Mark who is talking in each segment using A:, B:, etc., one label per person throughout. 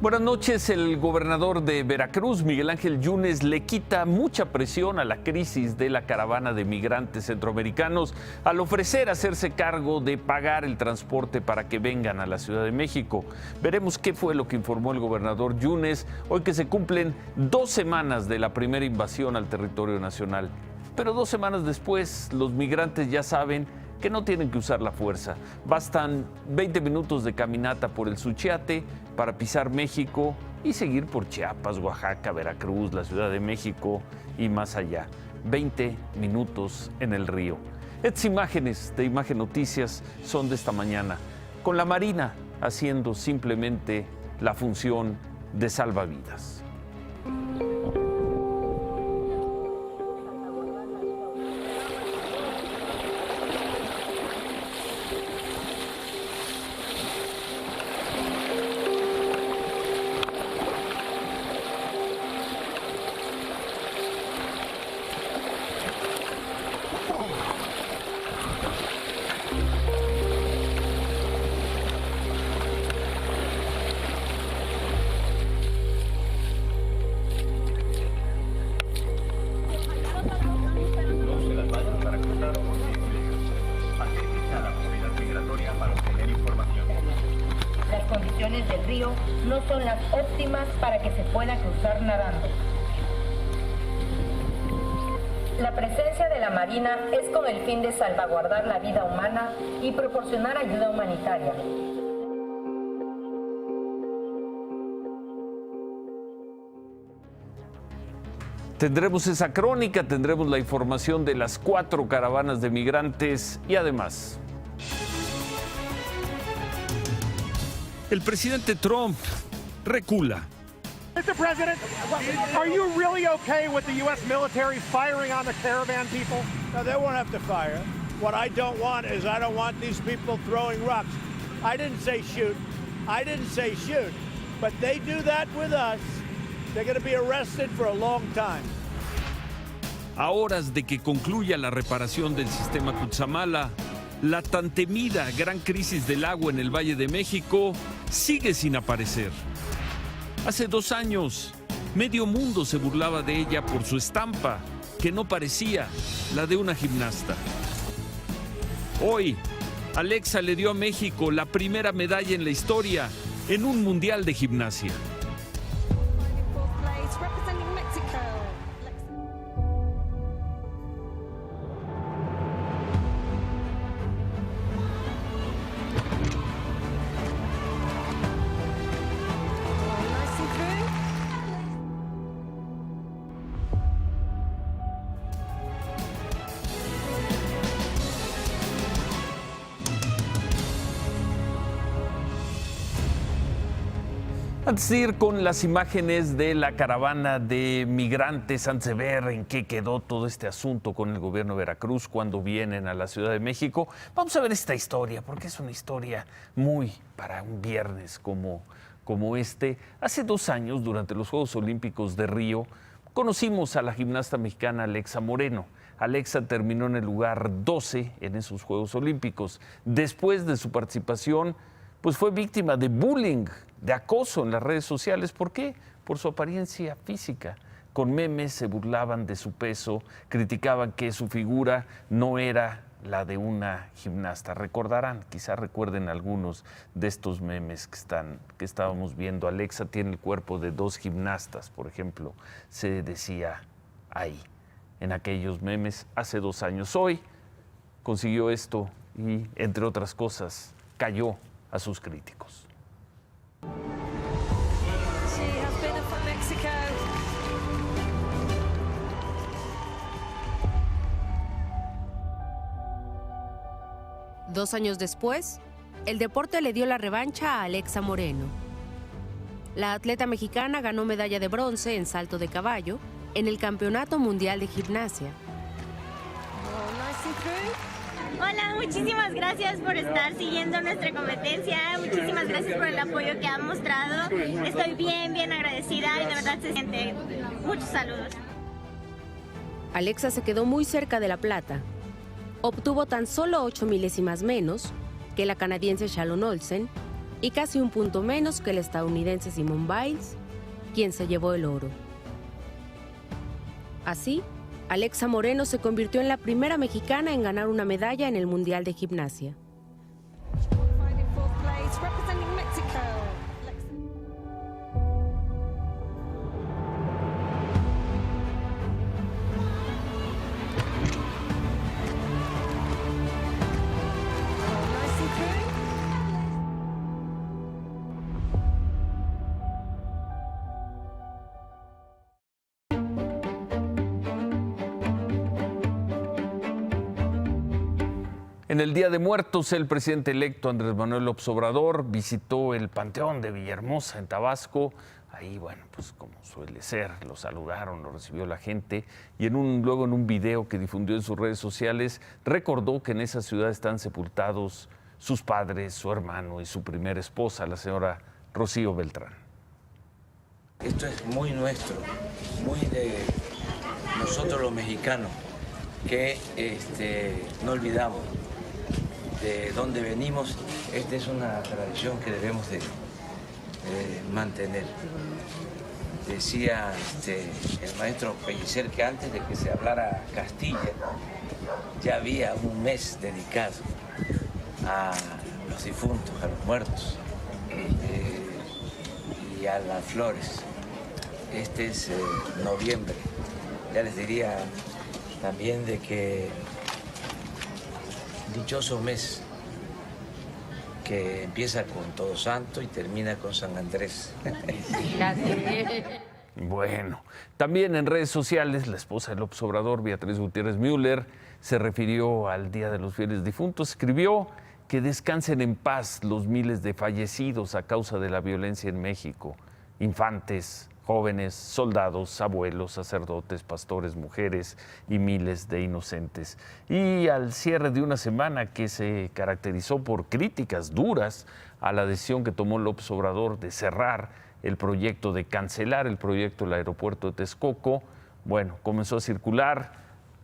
A: Buenas noches. El gobernador de Veracruz, Miguel Ángel Yunes, le quita mucha presión a la crisis de la caravana de migrantes centroamericanos al ofrecer hacerse cargo de pagar el transporte para que vengan a la Ciudad de México. Veremos qué fue lo que informó el gobernador Yunes hoy que se cumplen 2 semanas de la primera invasión al territorio nacional. Pero 2 semanas después, los migrantes ya saben que no tienen que usar la fuerza. Bastan 20 minutos de caminata por el Suchiate para pisar México y seguir por Chiapas, Oaxaca, Veracruz, la Ciudad de México y más allá. 20 minutos en el río. Estas imágenes de Imagen Noticias son de esta mañana, con la Marina haciendo simplemente la función de salvavidas.
B: Del río no son las óptimas para que se pueda cruzar nadando. La presencia de la Marina es con el fin de salvaguardar la vida humana y proporcionar ayuda humanitaria.
A: Tendremos esa crónica, tendremos la información de las 4 caravanas de migrantes y además el presidente Trump recula.
C: Mr. President, are you really okay with the U.S. military firing on the caravan people?
D: No, they won't have to fire. What I don't want is I don't want these people throwing rocks. I didn't say shoot. I didn't say shoot. But they do that with us, they're going to be arrested for a long time.
A: A horas de que concluya la reparación del sistema Cutzamala, la tan temida gran crisis del agua en el Valle de México sigue sin aparecer. Hace 2 años, medio mundo se burlaba de ella por su estampa, que no parecía la de una gimnasta. Hoy, Alexa le dio a México la primera medalla en la historia en un mundial de gimnasia. Antes de ir con las imágenes de la caravana de migrantes, antes de ver en qué quedó todo este asunto con el gobierno de Veracruz cuando vienen a la Ciudad de México, vamos a ver esta historia, porque es una historia muy para un viernes como este. Hace 2 años, durante los Juegos Olímpicos de Río, conocimos a la gimnasta mexicana Alexa Moreno. Alexa terminó en el lugar 12 en esos Juegos Olímpicos. Después de su participación, pues fue víctima de bullying, de acoso en las redes sociales. ¿Por qué? Por su apariencia física. Con memes se burlaban de su peso, criticaban que su figura no era la de una gimnasta. Recordarán, quizás recuerden algunos de estos memes que estábamos viendo. Alexa tiene el cuerpo de 2 gimnastas, por ejemplo, se decía ahí, en aquellos memes hace 2 años. Hoy consiguió esto y, entre otras cosas, cayó a sus críticos.
E: She has been from Mexico.
F: 2 años después, el deporte le dio la revancha a Alexa Moreno. La atleta mexicana ganó medalla de bronce en salto de caballo en el Campeonato Mundial de Gimnasia.
G: Hola, muchísimas gracias por estar siguiendo nuestra competencia, muchísimas gracias por el apoyo que han mostrado. Estoy bien agradecida y de verdad se siente. Muchos saludos.
F: Alexa se quedó muy cerca de la plata. Obtuvo tan solo 8 milésimas menos que la canadiense Shalon Olsen y casi un punto menos que el estadounidense Simone Biles, quien se llevó el oro. Así, Alexa Moreno se convirtió en la primera mexicana en ganar una medalla en el Mundial de Gimnasia.
A: En el Día de Muertos, el presidente electo Andrés Manuel López Obrador visitó el Panteón de Villahermosa, en Tabasco. Ahí, bueno, pues como suele ser, lo saludaron, lo recibió la gente y luego en un video que difundió en sus redes sociales, recordó que en esa ciudad están sepultados sus padres, su hermano y su primera esposa, la señora Rocío Beltrán.
H: Esto es muy nuestro, muy de nosotros los mexicanos, que no olvidamos de dónde venimos. Esta es una tradición que debemos de mantener. Decía el maestro Pellicer que antes de que se hablara Castilla ya había un mes dedicado a los difuntos, a los muertos y a las flores. Este es noviembre. Ya les diría también de que dichoso mes que empieza con Todos Santos y termina con San Andrés.
A: Bueno, también en redes sociales, la esposa de López Obrador, Beatriz Gutiérrez Müller, se refirió al Día de los Fieles Difuntos. Escribió que descansen en paz los miles de fallecidos a causa de la violencia en México. Infantes, jóvenes, soldados, abuelos, sacerdotes, pastores, mujeres y miles de inocentes. Y al cierre de una semana que se caracterizó por críticas duras a la decisión que tomó López Obrador de cerrar el proyecto, de cancelar el proyecto del aeropuerto de Texcoco, bueno, comenzó a circular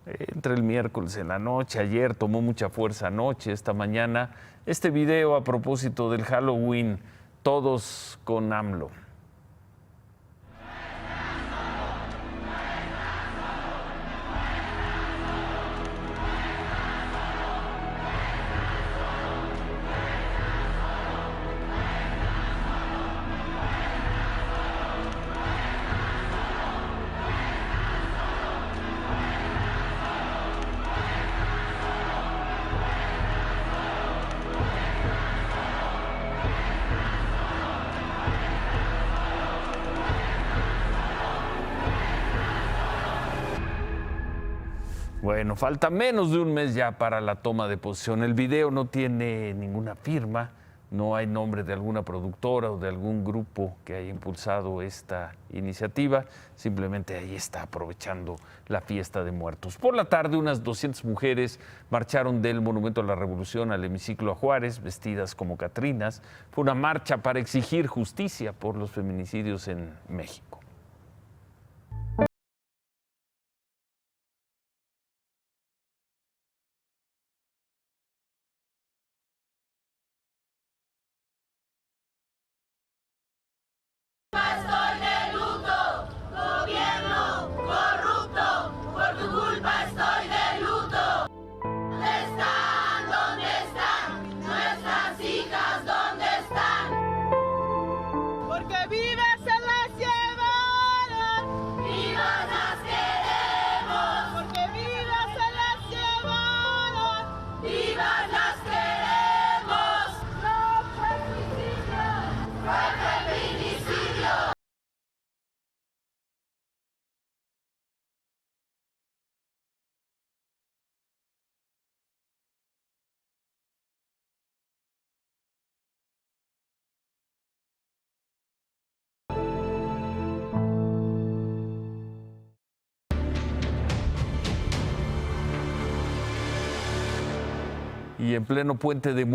A: entre el miércoles en la noche, ayer tomó mucha fuerza anoche, esta mañana, este video a propósito del Halloween, todos con AMLO. Bueno, falta menos de un mes ya para la toma de posesión. El video no tiene ninguna firma, no hay nombre de alguna productora o de algún grupo que haya impulsado esta iniciativa. Simplemente ahí está, aprovechando la fiesta de muertos. Por la tarde, unas 200 mujeres marcharon del Monumento a la Revolución al hemiciclo a Juárez, vestidas como catrinas. Fue una marcha para exigir justicia por los feminicidios en México. Y en pleno puente de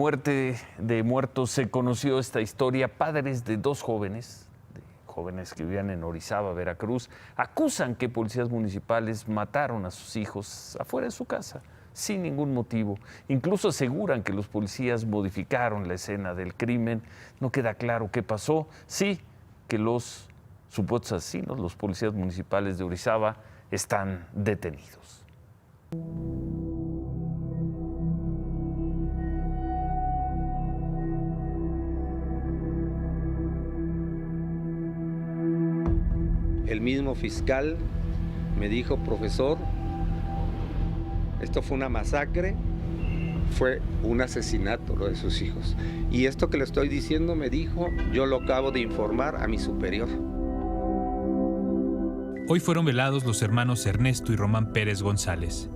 A: muertos se conoció esta historia. Padres de dos jóvenes que vivían en Orizaba, Veracruz, acusan que policías municipales mataron a sus hijos afuera de su casa. sin ningún motivo. Incluso aseguran que los policías modificaron la escena del crimen. No queda claro qué pasó. Sí, que los supuestos asesinos, los policías municipales de Orizaba, están detenidos.
I: El mismo fiscal me dijo, profesor, esto fue una masacre, fue un asesinato lo de sus hijos. Y esto que le estoy diciendo, me dijo, yo lo acabo de informar a mi superior.
J: Hoy fueron velados los hermanos Ernesto y Román Pérez González.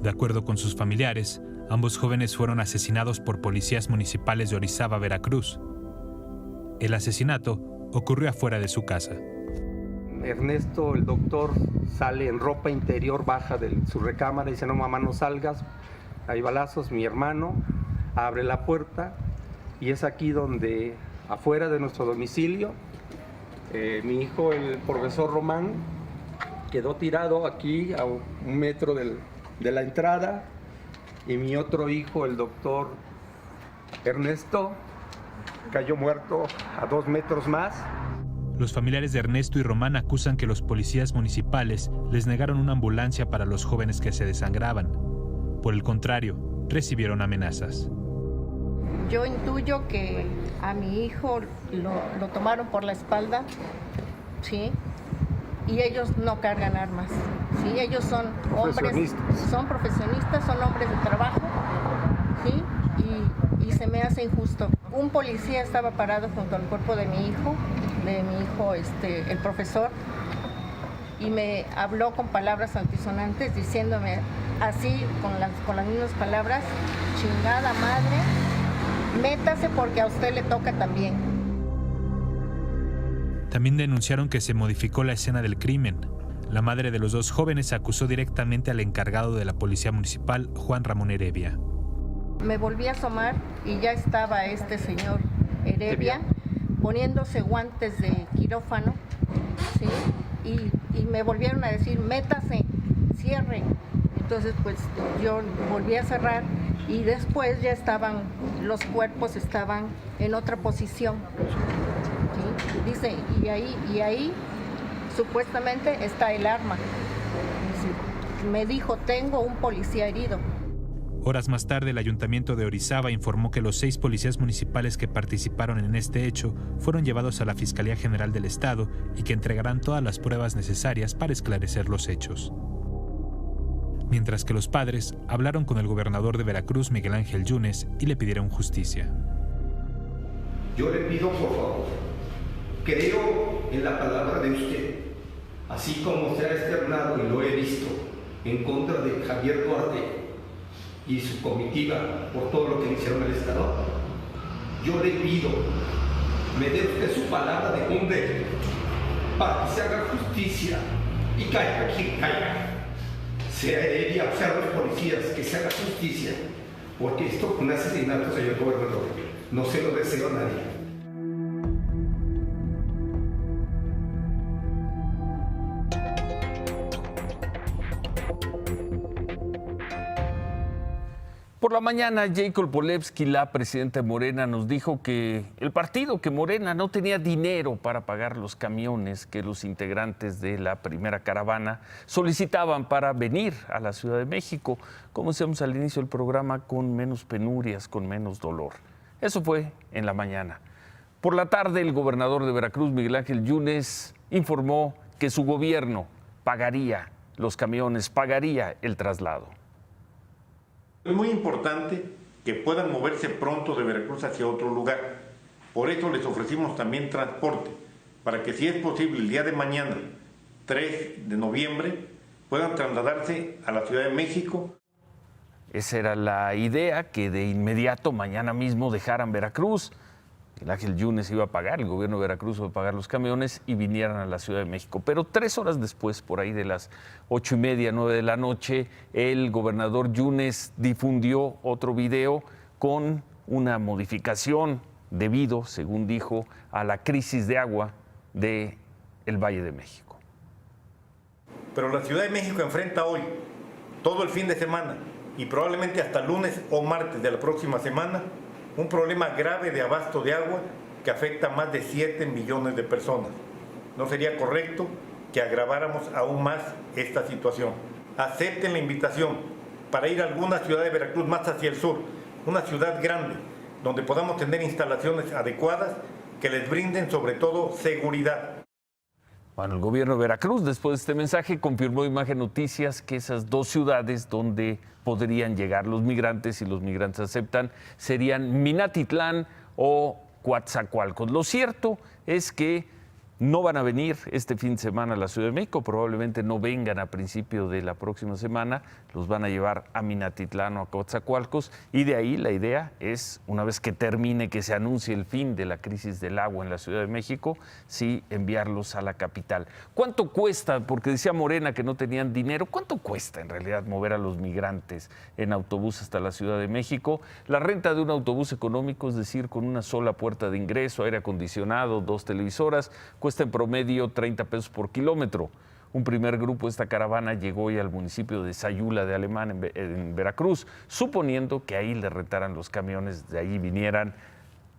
J: De acuerdo con sus familiares, ambos jóvenes fueron asesinados por policías municipales de Orizaba, Veracruz. El asesinato ocurrió afuera de su casa.
I: Ernesto, el doctor, sale en ropa interior, baja de su recámara y dice, no mamá, no salgas, hay balazos. Mi hermano abre la puerta y es aquí donde, afuera de nuestro domicilio, mi hijo, el profesor Román, quedó tirado aquí a 1 metro de la entrada, y mi otro hijo, el doctor Ernesto, cayó muerto a 2 metros más.
J: Los familiares de Ernesto y Román acusan que los policías municipales les negaron una ambulancia para los jóvenes que se desangraban. Por el contrario, recibieron amenazas.
K: Yo intuyo que a mi hijo lo tomaron por la espalda, ¿sí? Y ellos no cargan armas, ¿sí? Ellos son hombres, son profesionistas, son hombres de trabajo, ¿sí? Y se me hace injusto. Un policía estaba parado junto al cuerpo de mi hijo, el profesor, y me habló con palabras altisonantes diciéndome así, con las mismas palabras, chingada madre, métase porque a usted le toca también.
J: También denunciaron que se modificó la escena del crimen. La madre de los 2 jóvenes acusó directamente al encargado de la policía municipal, Juan Ramón Heredia.
K: Me volví a asomar y ya estaba este señor Heredia poniéndose guantes de quirófano, ¿sí? Y me volvieron a decir, métase, cierre. Entonces, pues yo volví a cerrar y después ya los cuerpos estaban en otra posición, ¿sí? Dice, y ahí supuestamente está el arma. Me dijo, tengo un policía herido.
J: Horas más tarde, el Ayuntamiento de Orizaba informó que los 6 policías municipales que participaron en este hecho fueron llevados a la Fiscalía General del Estado y que entregarán todas las pruebas necesarias para esclarecer los hechos. Mientras que los padres hablaron con el gobernador de Veracruz, Miguel Ángel Yunes, y le pidieron justicia.
L: Yo le pido, por favor, creo en la palabra de usted, así como se ha externado, y lo he visto, en contra de Javier Duarte y su comitiva por todo lo que hicieron el Estado. Yo le pido, me dé usted su palabra de hombre para que se haga justicia y caiga quien caiga, sea Heredia o sea los policías, que se haga justicia, porque esto fue un asesinato, señor gobernador, no se lo deseo a nadie.
A: Por la mañana, Jacob Polevsky, la presidenta de Morena, nos dijo que el partido, que Morena, no tenía dinero para pagar los camiones que los integrantes de la primera caravana solicitaban para venir a la Ciudad de México. Como decíamos al inicio del programa, con menos penurias, con menos dolor. Eso fue en la mañana. Por la tarde, el gobernador de Veracruz, Miguel Ángel Yunes, informó que su gobierno pagaría los camiones, pagaría el traslado.
M: Es muy importante que puedan moverse pronto de Veracruz hacia otro lugar. Por eso les ofrecimos también transporte, para que si es posible el día de mañana, 3 de noviembre, puedan trasladarse a la Ciudad de México.
A: Esa era la idea, que de inmediato, mañana mismo, dejaran Veracruz. El Ángel Yunes iba a pagar, el gobierno de Veracruz iba a pagar los camiones y vinieran a la Ciudad de México. Pero 3 horas después, por ahí de las 8:30, 9 de la noche, el gobernador Yunes difundió otro video con una modificación debido, según dijo, a la crisis de agua del Valle de México.
M: Pero la Ciudad de México enfrenta hoy, todo el fin de semana, y probablemente hasta lunes o martes de la próxima semana un problema grave de abasto de agua que afecta a más de 7 millones de personas. No sería correcto que agraváramos aún más esta situación. Acepten la invitación para ir a alguna ciudad de Veracruz más hacia el sur, una ciudad grande, donde podamos tener instalaciones adecuadas que les brinden sobre todo seguridad.
A: Bueno, el gobierno de Veracruz, después de este mensaje, confirmó Imagen Noticias que esas dos ciudades donde podrían llegar los migrantes, si los migrantes aceptan, serían Minatitlán o Coatzacoalcos. Lo cierto es que no van a venir este fin de semana a la Ciudad de México, probablemente no vengan a principio de la próxima semana, los van a llevar a Minatitlán o a Coatzacoalcos, y de ahí la idea es, una vez que termine, que se anuncie el fin de la crisis del agua en la Ciudad de México, sí enviarlos a la capital. ¿Cuánto cuesta? Porque decía Morena que no tenían dinero. ¿Cuánto cuesta en realidad mover a los migrantes en autobús hasta la Ciudad de México? La renta de un autobús económico, es decir, con una sola puerta de ingreso, aire acondicionado, 2 televisoras, cuesta en promedio 30 pesos por kilómetro. Un primer grupo de esta caravana llegó hoy al municipio de Sayula de Alemán, en Veracruz, suponiendo que ahí le rentaran los camiones, de ahí vinieran,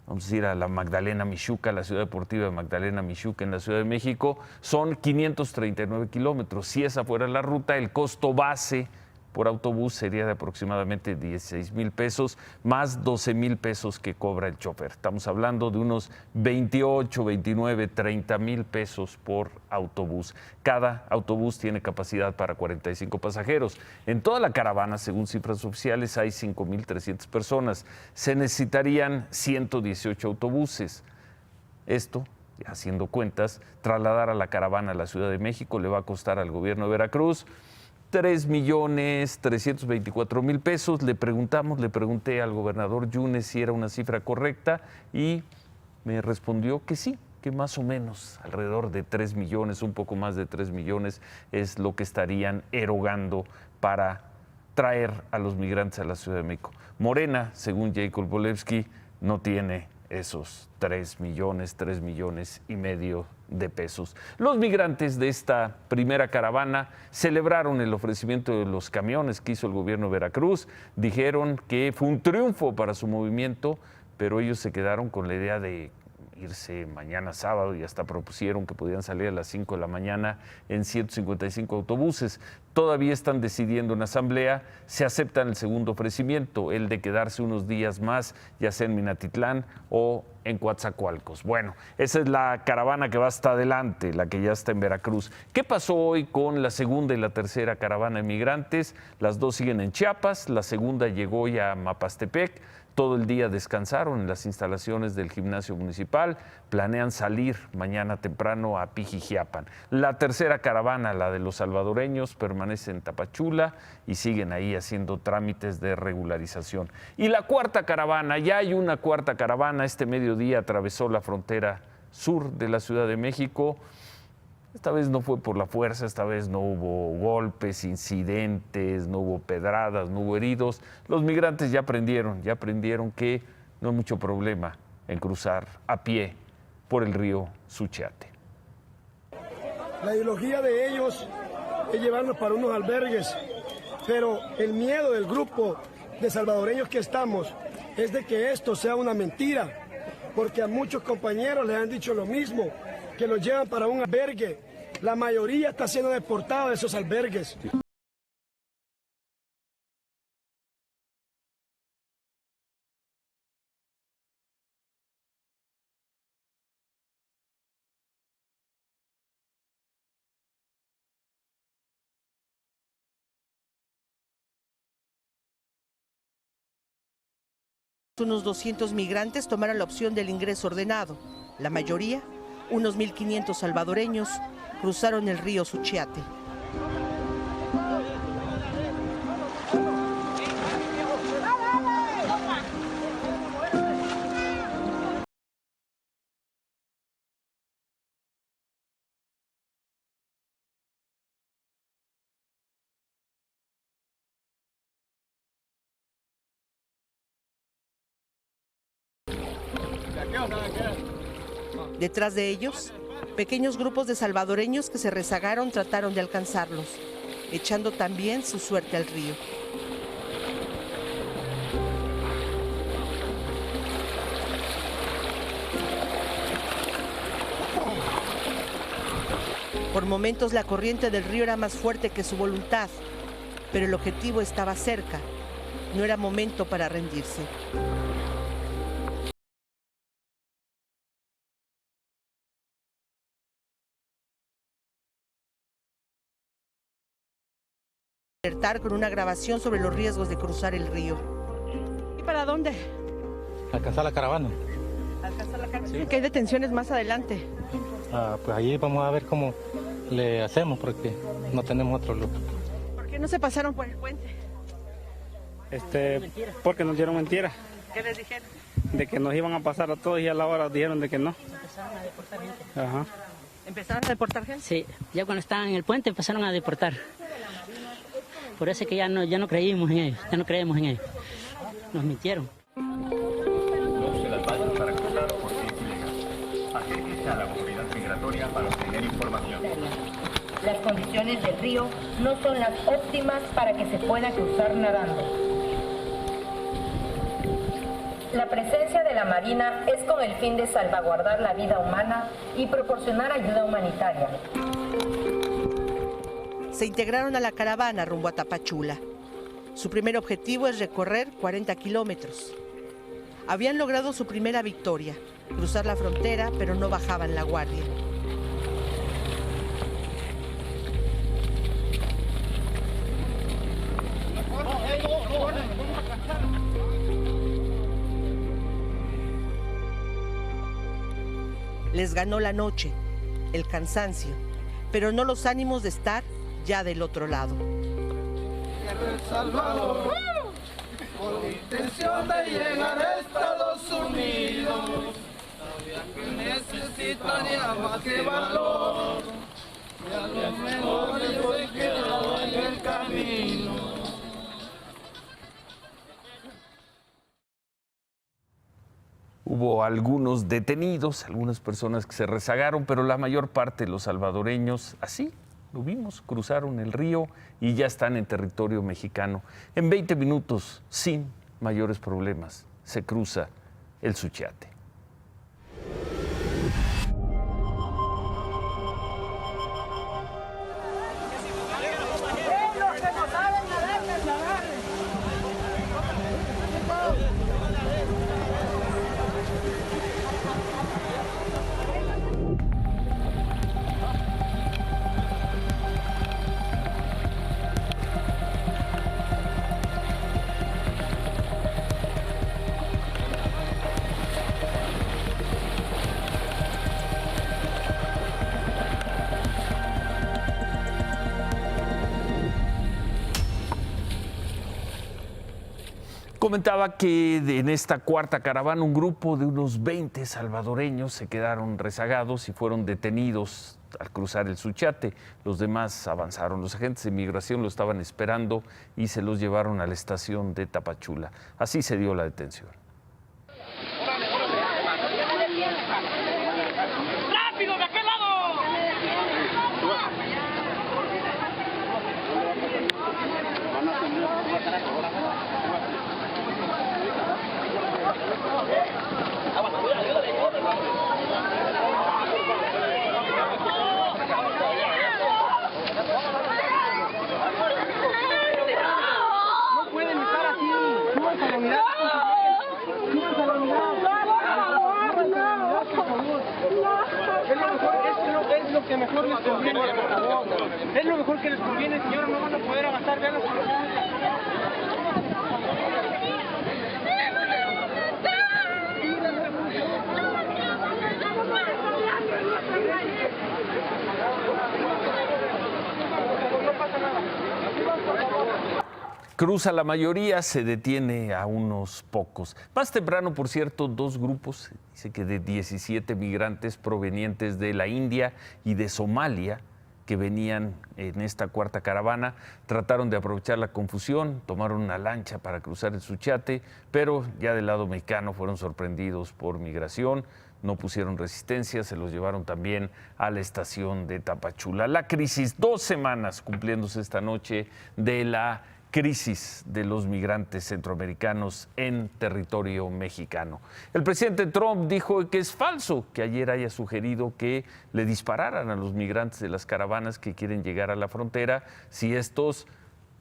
A: vamos a decir, a la Magdalena Mixhuca, la ciudad deportiva de Magdalena Mixhuca en la Ciudad de México. Son 539 kilómetros. Si esa fuera la ruta, el costo base por autobús sería de aproximadamente 16,000 pesos, más 12,000 pesos que cobra el chofer. Estamos hablando de unos 28, 29, 30,000 pesos por autobús. Cada autobús tiene capacidad para 45 pasajeros. En toda la caravana, según cifras oficiales, hay 5,300 personas. Se necesitarían 118 autobuses. Esto, haciendo cuentas, trasladar a la caravana a la Ciudad de México le va a costar al gobierno de Veracruz 3,324,000 pesos. Le pregunté al gobernador Yunes si era una cifra correcta y me respondió que sí, que más o menos alrededor de 3 millones, un poco más de 3 millones es lo que estarían erogando para traer a los migrantes a la Ciudad de México. Morena, según Jacob Bolevsky, no tiene esos 3 millones y medio de pesos. Los migrantes de esta primera caravana celebraron el ofrecimiento de los camiones que hizo el gobierno de Veracruz. Dijeron que fue un triunfo para su movimiento, pero ellos se quedaron con la idea de irse mañana sábado y hasta propusieron que podían salir a las 5 de la mañana en 155 autobuses. Todavía están decidiendo en asamblea si aceptan el segundo ofrecimiento, el de quedarse unos días más, ya sea en Minatitlán o en Coatzacoalcos. Bueno, esa es la caravana que va hasta adelante, la que ya está en Veracruz. ¿Qué pasó hoy con la segunda y la tercera caravana de migrantes? Las dos siguen en Chiapas, la segunda llegó ya a Mapastepec. Todo el día descansaron en las instalaciones del gimnasio municipal. Planean salir mañana temprano a Pijijiapan. La tercera caravana, la de los salvadoreños, permanece en Tapachula y siguen ahí haciendo trámites de regularización. Y la cuarta caravana, ya hay una cuarta caravana. Este mediodía atravesó la frontera sur de la Ciudad de México. Esta vez no fue por la fuerza, esta vez no hubo golpes, incidentes, no hubo pedradas, no hubo heridos. Los migrantes ya aprendieron que no hay mucho problema en cruzar a pie por el río Suchiate.
N: La ideología de ellos es llevarnos para unos albergues, pero el miedo del grupo de salvadoreños que estamos es de que esto sea una mentira, porque a muchos compañeros les han dicho lo mismo, que los llevan para un albergue. La mayoría está siendo deportada de esos albergues.
O: Unos 200 migrantes tomaron la opción del ingreso ordenado. La mayoría, unos 1,500 salvadoreños, cruzaron el río Suchiate. Detrás de ellos, pequeños grupos de salvadoreños que se rezagaron trataron de alcanzarlos, echando también su suerte al río. Por momentos la corriente del río era más fuerte que su voluntad, pero el objetivo estaba cerca. No era momento para rendirse. Alertar con una grabación sobre los riesgos de cruzar el río. ¿Y para dónde?
P: Alcanzar la caravana.
O: ¿Alcanzar la caravana? Sí. ¿Qué hay detenciones más adelante?
P: Pues allí vamos a ver cómo le hacemos porque no tenemos otro lugar.
O: ¿Por qué no se pasaron por el puente?
Q: Porque nos dieron mentiras.
O: ¿Qué les dijeron?
Q: De que nos iban a pasar a todos y a la hora dijeron de que no.
R: Empezaron a deportar gente.
Q: Ajá.
O: ¿Empezaron a deportar gente?
R: Sí, ya cuando estaban en el puente empezaron a deportar. Por eso es que ya no creímos en ellos, ya no creemos en ellos. Nos mintieron.
S: No se las vayan para cruzar porque es ilegal. Acérquese a la autoridad migratoria para obtener información.
B: Las condiciones del río no son las óptimas para que se pueda cruzar nadando. La presencia de la Marina es con el fin de salvaguardar la vida humana y proporcionar ayuda humanitaria.
O: Se integraron a la caravana rumbo a Tapachula. Su primer objetivo es recorrer 40 kilómetros. Habían logrado su primera victoria, cruzar la frontera, pero no bajaban la guardia. Les ganó la noche, el cansancio, pero no los ánimos de estar ya del otro lado.
T: El Salvador, con la intención de llegar a Estados Unidos, sabía que necesitaría más que valor, y a lo mejor yo he quedado en el camino.
A: Hubo algunos detenidos, algunas personas que se rezagaron, pero la mayor parte de los salvadoreños, así lo vimos, cruzaron el río y ya están en territorio mexicano. En 20 minutos, sin mayores problemas, se cruza el Suchiate. Comentaba que en esta cuarta caravana un grupo de unos 20 salvadoreños se quedaron rezagados y fueron detenidos al cruzar el Suchiate. Los demás avanzaron. Los agentes de migración lo estaban esperando y se los llevaron a la estación de Tapachula. Así se dio la detención.
T: ¡Rápido, de aquel lado! No pueden estar así. Súbanse a la unidad. Súbanse a la unidad. Es lo que mejor les conviene, por favor. Es lo mejor que les conviene, señora. No van a poder avanzar. Vean las
A: Cruza la mayoría, se detiene a unos pocos. Más temprano, por cierto, dos grupos, dice que de 17 migrantes provenientes de la India y de Somalia, que venían en esta cuarta caravana, trataron de aprovechar la confusión, tomaron una lancha para cruzar el Suchiate, pero ya del lado mexicano fueron sorprendidos por migración, no pusieron resistencia, se los llevaron también a la estación de Tapachula. La crisis, 2 semanas cumpliéndose esta noche de la crisis de los migrantes centroamericanos en territorio mexicano. El presidente Trump dijo que es falso que ayer haya sugerido que le dispararan a los migrantes de las caravanas que quieren llegar a la frontera si estos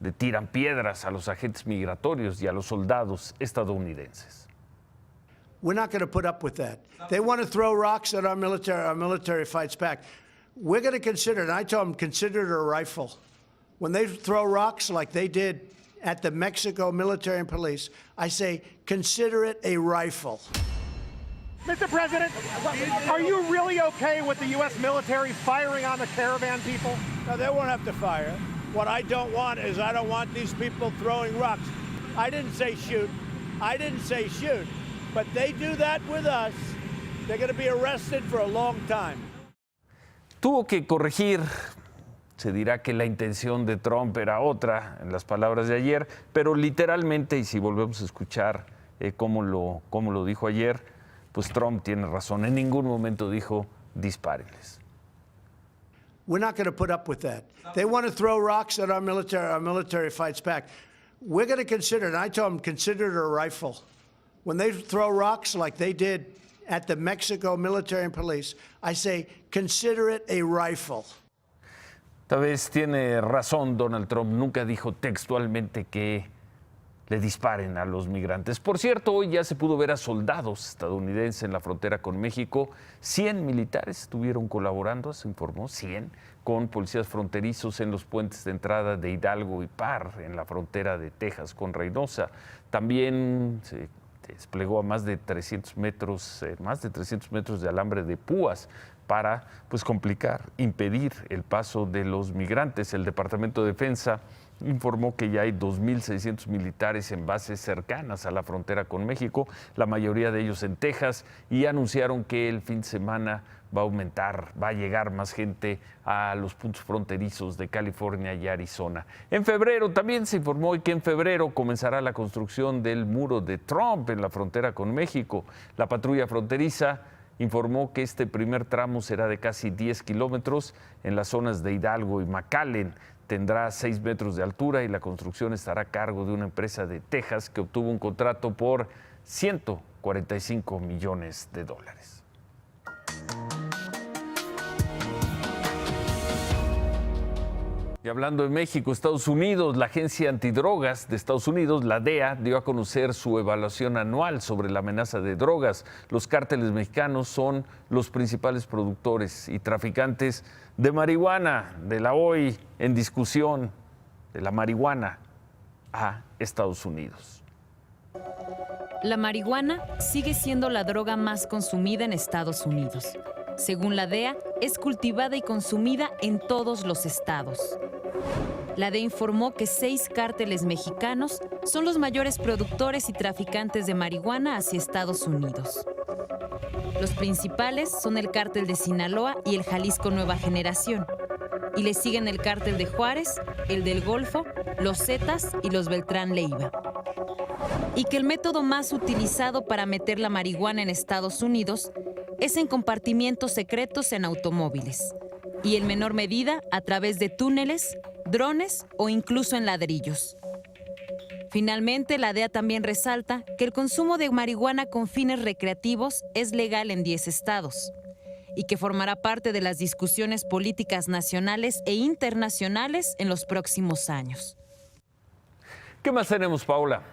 A: le tiran piedras a los agentes migratorios y a los soldados estadounidenses.
D: We're not going to put up with that. They want to throw rocks at our military fights back. We're going to consider it. I told them, consider it a rifle. When they throw rocks like they did at the Mexico military and police, I say, consider it a rifle.
C: Mr. President, are you really okay with the U.S. military firing on the caravan people?
D: No, they won't have to fire. What I don't want is I don't want these people throwing rocks. I didn't say shoot. I didn't say shoot. But they do that with us. They're going to be arrested for a long time.
A: Tuvo que corregir. Se dirá que la intención de Trump era otra, en las palabras de ayer, pero literalmente, y si volvemos a escuchar cómo lo dijo ayer, pues Trump tiene razón. En ningún momento dijo dispárenles.
D: We're not going to put up with that. They want to throw rocks at our military fights back. We're going to consider it. I told them, consider it a rifle. When they throw rocks like they did at the Mexico military and police, I say, consider it a rifle.
A: Tal vez tiene razón Donald Trump, nunca dijo textualmente que le disparen a los migrantes. Por cierto, hoy ya se pudo ver a soldados estadounidenses en la frontera con México. 100 militares estuvieron colaborando, se informó, 100, con policías fronterizos en los puentes de entrada de Hidalgo y Parr, en la frontera de Texas con Reynosa. También se desplegó a más de 300 metros de alambre de púas para impedir el paso de los migrantes. El Departamento de Defensa informó que ya hay 2.600 militares en bases cercanas a la frontera con México, la mayoría de ellos en Texas, y anunciaron que el fin de semana va a aumentar, va a llegar más gente a los puntos fronterizos de California y Arizona. En febrero también se informó que en febrero comenzará la construcción del muro de Trump en la frontera con México. La patrulla fronteriza informó que este primer tramo será de casi 10 kilómetros en las zonas de Hidalgo y McAllen. Tendrá 6 metros de altura y la construcción estará a cargo de una empresa de Texas que obtuvo un contrato por $145 millones. Y hablando de México, Estados Unidos, la Agencia Antidrogas de Estados Unidos, la DEA, dio a conocer su evaluación anual sobre la amenaza de drogas. Los cárteles mexicanos son los principales productores y traficantes de marihuana, de la hoy en discusión de la marihuana a Estados Unidos.
U: La marihuana sigue siendo la droga más consumida en Estados Unidos. Según la DEA, es cultivada y consumida en todos los estados. La DEA informó que 6 cárteles mexicanos son los mayores productores y traficantes de marihuana hacia Estados Unidos. Los principales son el cártel de Sinaloa y el Jalisco Nueva Generación. Y le siguen el cártel de Juárez, el del Golfo, los Zetas y los Beltrán Leiva. Y que el método más utilizado para meter la marihuana en Estados Unidos es en compartimientos secretos en automóviles y en menor medida a través de túneles, drones o incluso en ladrillos. Finalmente, la DEA también resalta que el consumo de marihuana con fines recreativos es legal en 10 estados y que formará parte de las discusiones políticas nacionales e internacionales en los próximos años.
A: ¿Qué más tenemos, Paula?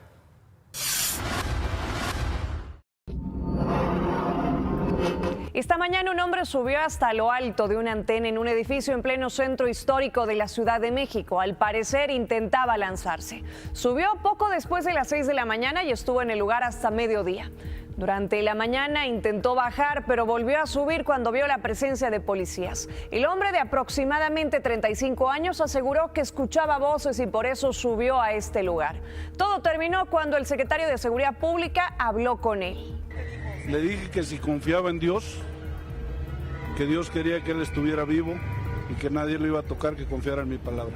V: Esta mañana un hombre subió hasta lo alto de una antena en un edificio en pleno centro histórico de la Ciudad de México. Al parecer intentaba lanzarse. Subió poco después de las 6 de la mañana y estuvo en el lugar hasta mediodía. Durante la mañana intentó bajar, pero volvió a subir cuando vio la presencia de policías. El hombre de aproximadamente 35 años aseguró que escuchaba voces y por eso subió a este lugar. Todo terminó cuando el secretario de Seguridad Pública habló con él.
W: Le dije que si confiaba en Dios, que Dios quería que él estuviera vivo y que nadie lo iba a tocar, que confiara en mi palabra.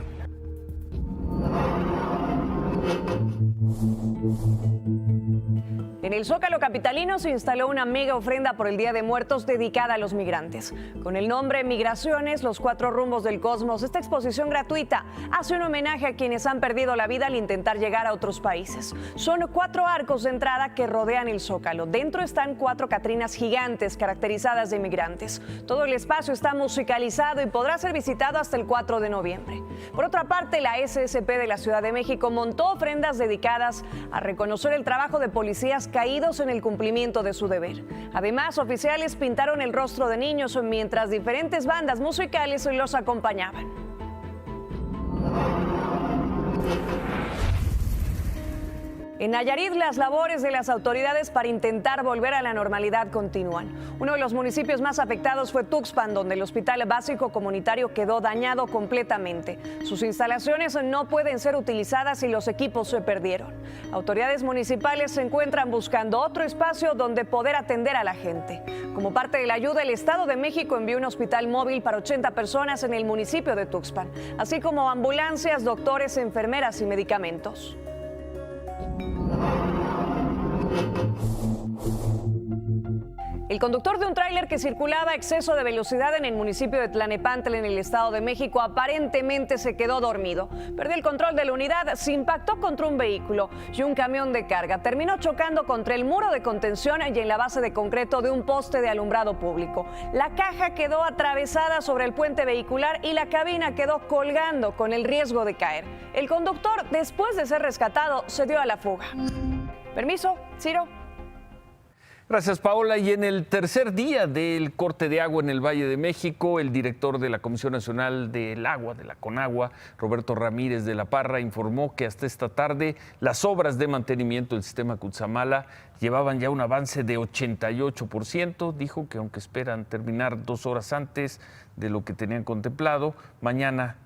V: En el Zócalo capitalino se instaló una mega ofrenda por el Día de Muertos dedicada a los migrantes. Con el nombre Migraciones, los 4 rumbos del cosmos, esta exposición gratuita hace un homenaje a quienes han perdido la vida al intentar llegar a otros países. Son 4 arcos de entrada que rodean el Zócalo. Dentro están 4 catrinas gigantes caracterizadas de migrantes. Todo el espacio está musicalizado y podrá ser visitado hasta el 4 de noviembre. Por otra parte, la SSP de la Ciudad de México montó ofrendas dedicadas a reconocer el trabajo de policías caídos en el cumplimiento de su deber. Además, oficiales pintaron el rostro de niños mientras diferentes bandas musicales los acompañaban. En Nayarit, las labores de las autoridades para intentar volver a la normalidad continúan. Uno de los municipios más afectados fue Tuxpan, donde el Hospital Básico Comunitario quedó dañado completamente. Sus instalaciones no pueden ser utilizadas y los equipos se perdieron. Autoridades municipales se encuentran buscando otro espacio donde poder atender a la gente. Como parte de la ayuda, el Estado de México envió un hospital móvil para 80 personas en el municipio de Tuxpan, así como ambulancias, doctores, enfermeras y medicamentos. El conductor de un tráiler que circulaba a exceso de velocidad en el municipio de Tlalnepantla, en el Estado de México, aparentemente se quedó dormido. Perdió el control de la unidad, se impactó contra un vehículo y un camión de carga. Terminó chocando contra el muro de contención y en la base de concreto de un poste de alumbrado público. La caja quedó atravesada sobre el puente vehicular y la cabina quedó colgando con el riesgo de caer. El conductor, después de ser rescatado, se dio a la fuga. Permiso, Ciro.
A: Gracias, Paola. Y en el tercer día del corte de agua en el Valle de México, el director de la Comisión Nacional del Agua, de la CONAGUA, Roberto Ramírez de la Parra, informó que hasta esta tarde las obras de mantenimiento del sistema Cutzamala llevaban ya un avance de 88%. Dijo que aunque esperan terminar 2 horas antes de lo que tenían contemplado, mañana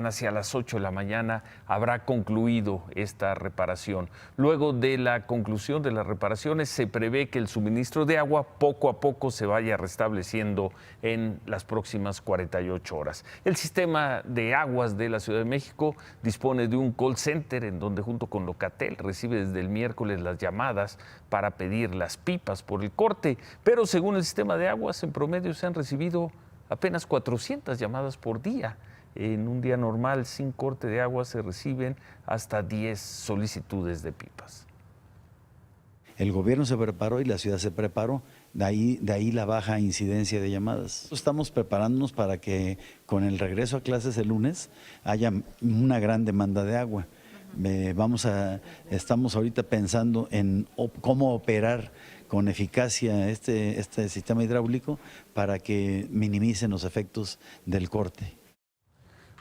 A: hacia las 8 de la mañana habrá concluido esta reparación. Luego de la conclusión de las reparaciones se prevé que el suministro de agua poco a poco se vaya restableciendo en las próximas 48 horas. El sistema de aguas de la Ciudad de México dispone de un call center en donde junto con Locatel recibe desde el miércoles las llamadas para pedir las pipas por el corte, pero según el sistema de aguas en promedio se han recibido apenas 400 llamadas por día. En un día normal, sin corte de agua, se reciben hasta 10 solicitudes de pipas.
E: El gobierno se preparó y la ciudad se preparó, de ahí la baja incidencia de llamadas. Estamos preparándonos para que con el regreso a clases el lunes haya una gran demanda de agua. Estamos ahorita pensando en cómo operar con eficacia este sistema hidráulico para que minimicen los efectos del corte.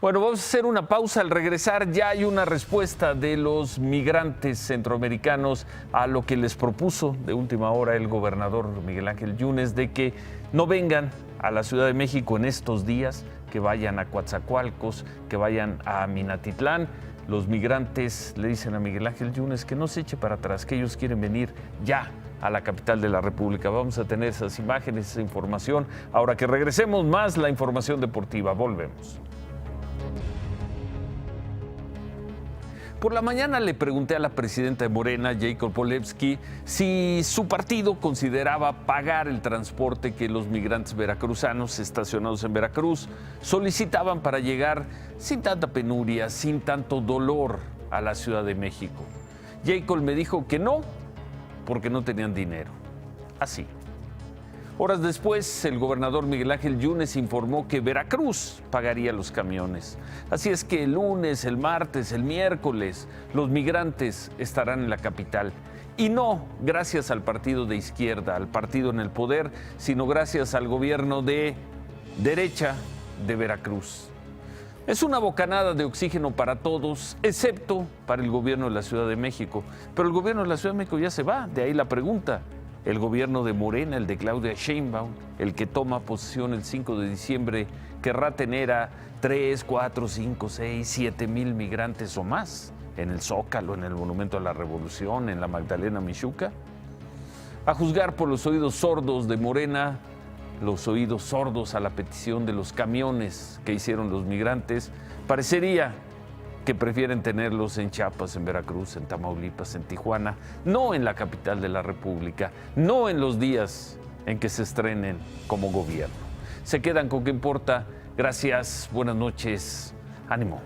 A: Bueno, vamos a hacer una pausa. Al regresar ya hay una respuesta de los migrantes centroamericanos a lo que les propuso de última hora el gobernador Miguel Ángel Yunes de que no vengan a la Ciudad de México en estos días, que vayan a Coatzacoalcos, que vayan a Minatitlán. Los migrantes le dicen a Miguel Ángel Yunes que no se eche para atrás, que ellos quieren venir ya a la capital de la República. Vamos a tener esas imágenes, esa información. Ahora que regresemos, más la información deportiva. Volvemos. Por la mañana le pregunté a la presidenta de Morena, Jacob Polevsky, si su partido consideraba pagar el transporte que los migrantes veracruzanos estacionados en Veracruz solicitaban para llegar sin tanta penuria, sin tanto dolor a la Ciudad de México. Jacob me dijo que no, porque no tenían dinero. Así. Horas después, el gobernador Miguel Ángel Yunes informó que Veracruz pagaría los camiones. Así es que el lunes, el martes, el miércoles, los migrantes estarán en la capital. Y no gracias al partido de izquierda, al partido en el poder, sino gracias al gobierno de derecha de Veracruz. Es una bocanada de oxígeno para todos, excepto para el gobierno de la Ciudad de México. Pero el gobierno de la Ciudad de México ya se va, de ahí la pregunta. El gobierno de Morena, el de Claudia Sheinbaum, el que toma posesión el 5 de diciembre, querrá tener a 3, 4, 5, 6, 7 mil migrantes o más en el Zócalo, en el Monumento a la Revolución, en la Magdalena Mixhuca. A juzgar por los oídos sordos de Morena, los oídos sordos a la petición de los camiones que hicieron los migrantes, parecería que prefieren tenerlos en Chiapas, en Veracruz, en Tamaulipas, en Tijuana, no en la capital de la República, no en los días en que se estrenen como gobierno. Se quedan con qué importa. Gracias, buenas noches, ánimo.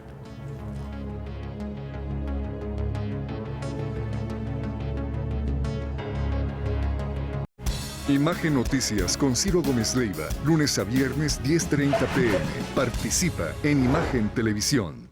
F: Imagen Noticias con Ciro Gómez Leiva, lunes a viernes 10:30 p.m. Participa en Imagen Televisión.